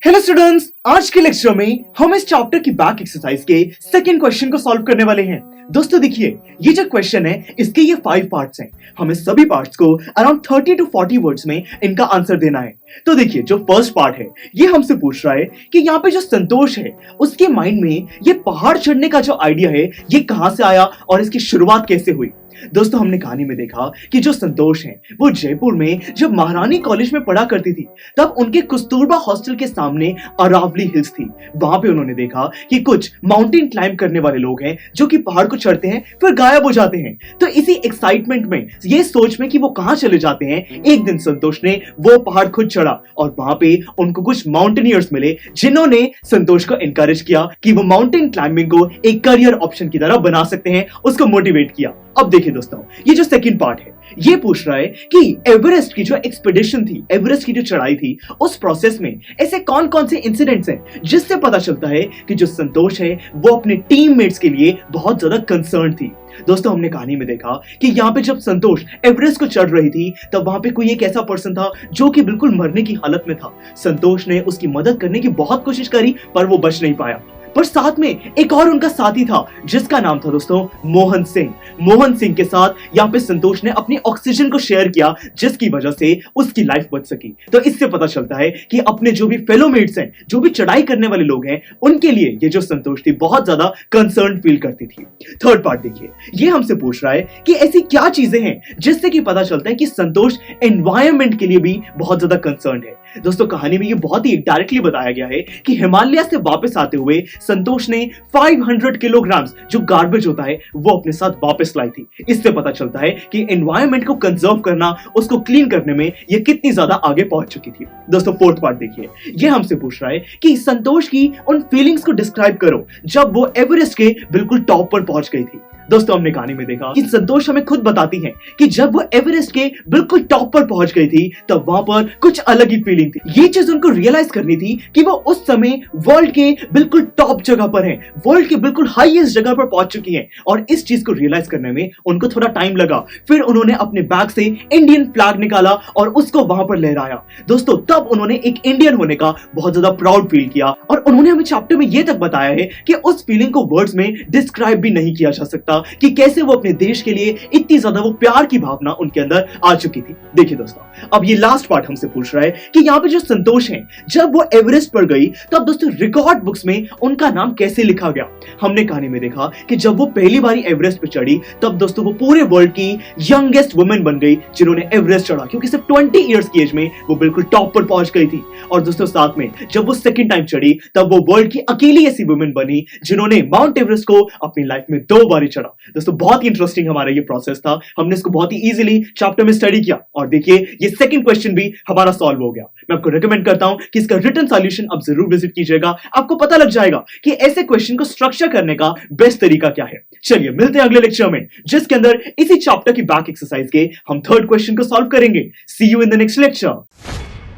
Hello students, आज के lecture में हम इस चैप्टर की बैक एक्सरसाइज के सेकंड क्वेश्चन को सॉल्व करने वाले हैं। दोस्तों देखिए, ये जो क्वेश्चन है इसके ये 5 पार्ट्स हैं। हमें सभी पार्ट्स को अराउंड 30 टू 40 वर्ड्स में इनका आंसर देना है। तो देखिए, जो फर्स्ट पार्ट है ये हमसे पूछ रहा है कि यहाँ पे जो संतोष है उसके माइंड में ये पहाड़ चढ़ने का जो आइडिया है ये कहां से आया और इसकी शुरुआत कैसे हुई। दोस्तों, हमने कहानी में देखा कि जो संतोष हैं वो जयपुर में जब महारानी कॉलेज में पढ़ा करती थी तब उनके कस्तूरबा हॉस्टल के सामने अरावली हिल्स थी। वहां पे उन्होंने देखा कि कुछ माउंटेन क्लाइंब करने वाले लोग हैं जो कि पहाड़ को चढ़ते हैं फिर गायब हो जाते हैं। तो इसी एक्साइटमेंट में, ये सोच में कि वो कहां चले जाते हैं, एक दिन संतोष ने वो पहाड़ खुद चढ़ा और वहां पे उनको कुछ माउंटेनियर्स मिले जिन्होंने संतोष को एनकरेज किया कि वो माउंटेन क्लाइंबिंग को एक करियर ऑप्शन की तरह बना सकते हैं, उसको मोटिवेट किया। अब देखिए दोस्तों, ये जो सेकंड पार्ट है ये पूछ रहा है कि एवरेस्ट की जो एक्सपीडिशन थी, एवरेस्ट की जो चढ़ाई थी, उस प्रोसेस में ऐसे कौन कौन से इंसिडेंट्स हैं जिससे पता चलता है कि जो संतोष है वो अपने टीममेट्स के लिए बहुत ज्यादा कंसर्न थी। दोस्तों, हमने कहानी में देखा कि यहाँ पे जब संतोष एवरेस्ट को चढ़ रही थी तब वहां पे कोई एक ऐसा पर्सन था जो कि बिल्कुल मरने की हालत में था। संतोष ने उसकी मदद करने की बहुत कोशिश करी पर वो बच नहीं पाया। पर साथ में एक और उनका साथी था जिसका नाम था दोस्तों मोहन सिंह। मोहन सिंह के साथ यहाँ पे संतोष ने अपनी ऑक्सीजन को शेयर किया जिसकी वजह से उसकी लाइफ बच सकी। तो इससे पता चलता है कि अपने जो भी फेलोमेट्स हैं, जो भी चढ़ाई करने वाले लोग हैं, उनके लिए ये जो संतोष थी बहुत ज्यादा कंसर्न फील करती थी। थर्ड पार्ट देखिए, ये हमसे पूछ रहा है कि ऐसी क्या चीजें हैं जिससे कि पता चलता है कि संतोष एनवायरमेंट के लिए भी बहुत ज्यादा कंसर्न है। दोस्तों, कहानी में ये बहुत ही डायरेक्टली बताया गया है कि हिमालय से वापस आते हुए संतोष ने 500 किलोग्राम जो गार्बेज होता है वो अपने साथ वापस लाई थी। इससे पता चलता है कि एनवायरमेंट को कंजर्व करना, उसको क्लीन करने में ये कितनी ज्यादा आगे पहुंच चुकी थी। दोस्तों, फोर्थ पार्ट देखिए, ये हमसे पूछ रहा है कि संतोष की उन फीलिंग्स को डिस्क्राइब करो जब वो एवरेस्ट के बिल्कुल टॉप पर पहुंच गई थी। दोस्तों, हमने कहानी में देखा कि संतोष हमें खुद बताती है कि जब वो एवरेस्ट के बिल्कुल टॉप पर पहुंच गई थी तब वहां पर कुछ अलग ही फीलिंग थी। ये चीज उनको रियलाइज करनी थी कि वो उस समय वर्ल्ड के बिल्कुल टॉप जगह पर हैं, वर्ल्ड के बिल्कुल हाईएस्ट जगह पर पहुंच चुकी हैं। और इस चीज को रियलाइज करने में उनको थोड़ा टाइम लगा। फिर उन्होंने अपने बैग से इंडियन फ्लैग निकाला और उसको वहां पर लहराया। दोस्तों, तब उन्होंने एक इंडियन होने का बहुत ज्यादा प्राउड फील किया और उन्होंने हमें चैप्टर में यह तक बताया है कि उस फीलिंग को वर्ड्स में डिस्क्राइब भी नहीं किया जा सकता कि कैसे वो अपने देश के लिए इतनी ज्यादा वो प्यार की भावना उनके अंदर आ चुकी थी। देखिए दोस्तों, अब ये लास्ट पार्ट हमसे पूछ रहा है कि यहाँ पे जो संतोष है जब वो एवरेस्ट पर गई तब दोस्तों रिकॉर्ड बुक्स में उनका नाम कैसे लिखा गया। हमने कहानी में देखा कि जब वो पहली बार एवरेस्ट पर चढ़ी तब दोस्तों वो पूरे वर्ल्ड की यंगेस्ट वुमेन बन गई जिन्होंने एवरेस्ट चढ़ा, क्योंकि सिर्फ 20 इयर्स की एज में वो बिल्कुल टॉप पर पहुंच गई थी। और दोस्तों, साथ में जब वो सेकंड टाइम चढ़ी तब वो वर्ल्ड की अकेली ऐसी वुमेन बनी जिन्होंने माउंट एवरेस्ट को अपनी लाइफ में 2 बार चढ़ा। दोस्तों, बहुत ही इंटरेस्टिंग हमारा ये प्रोसेस था। हमने इसको बहुत ही इजीली चैप्टर में स्टडी किया और देखिए ये सेकंड क्वेश्चन भी हमारा सॉल्व हो गया। मैं आपको रिकमेंड करता हूं कि इसका रिटन सॉल्यूशन आप जरूर विजिट कीजिएगा। आपको पता लग जाएगा कि ऐसे क्वेश्चन को स्ट्रक्चर करने का बेस्ट तरीका क्या है। चलिए मिलते हैं अगले लेक्चर में जिसके अंदर इसी चैप्टर की बैक एक्सरसाइज के हम थर्ड क्वेश्चन को सॉल्व करेंगे। See you in the next lecture.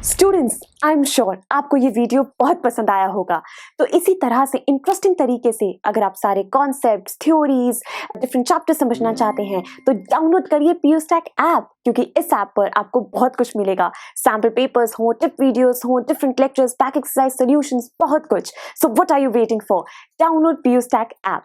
Students, I am sure आपको ये वीडियो बहुत पसंद आया होगा। तो इसी तरह से इंटरेस्टिंग तरीके से अगर आप सारे कॉन्सेप्ट्स, थ्योरीज, डिफरेंट चैप्टर समझना चाहते हैं तो डाउनलोड करिए PUSTAC ऐप, क्योंकि इस ऐप पर आपको बहुत कुछ मिलेगा। सैम्पल पेपर्स हो, टिप वीडियोस हो, different lectures, back exercise solutions, बहुत कुछ। So what are you waiting for? Download PUSTAC app.